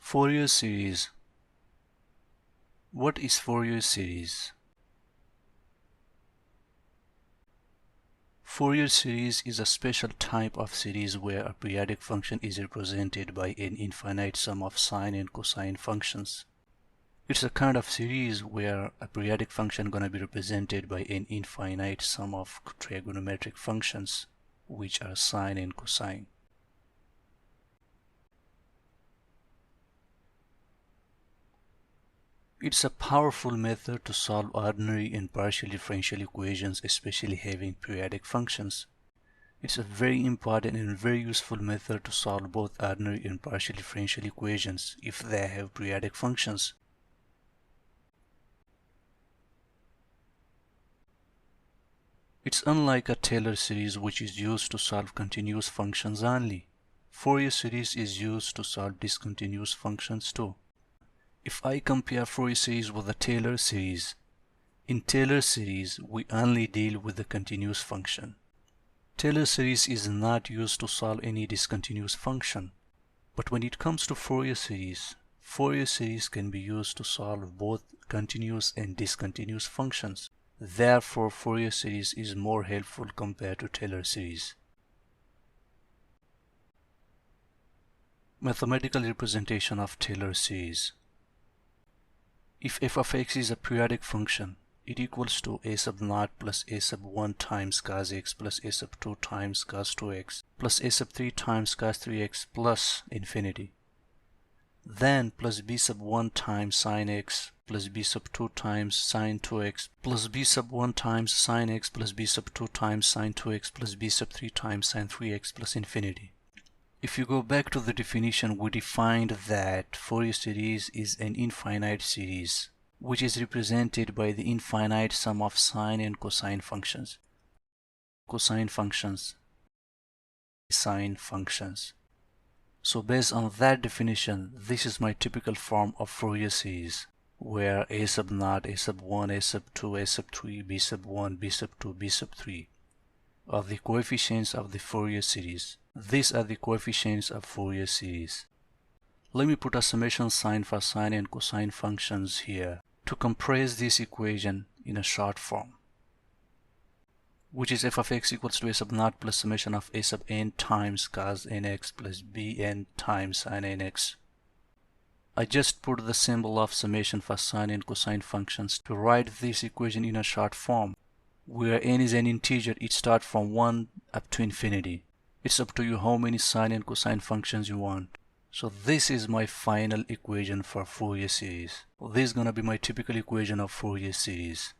Fourier series. What is Fourier series? Fourier series is a special type of series where a periodic function is represented by an infinite sum of sine and cosine functions. It's a kind of series where a periodic function gonna be represented by an infinite sum of trigonometric functions, which are sine and cosine. It's a powerful method to solve ordinary and partial differential equations, especially having periodic functions. It's a very important and very useful method to solve both ordinary and partial differential equations if they have periodic functions. It's unlike a Taylor series, which is used to solve continuous functions only. Fourier series is used to solve discontinuous functions too. If I compare Fourier series with the Taylor series, in Taylor series we only deal with the continuous function. Taylor series is not used to solve any discontinuous function. But when it comes to Fourier series can be used to solve both continuous and discontinuous functions. Therefore, Fourier series is more helpful compared to Taylor series. Mathematical representation of Taylor series. If f of x is a periodic function, it equals to a sub naught plus a sub 1 times cos x plus a sub 2 times cos 2x plus a sub 3 times cos 3x plus infinity. Then plus b sub 1 times sin x plus b sub 2 times sin 2x plus b sub 1 times sin x plus b sub 2 times sin 2x plus b sub 3 times sin 3x plus infinity. If you go back to the definition, we defined that Fourier series is an infinite series, which is represented by the infinite sum of sine and cosine functions. Sine functions. So based on that definition, this is my typical form of Fourier series, where a sub naught, a sub 1, a sub 2, a sub 3, b sub 1, b sub 2, b sub 3 are the coefficients of the Fourier series. These are the coefficients of Fourier series. Let me put a summation sign for sine and cosine functions here to compress this equation in a short form, which is f of x equals to a sub naught plus summation of a sub n times cos nx plus bn times sin nx. I just put the symbol of summation for sine and cosine functions to write this equation in a short form, where n is an integer. It starts from 1 up to infinity. It's up to you how many sine and cosine functions you want. So this is my final equation for Fourier series. This is gonna be my typical equation of Fourier series.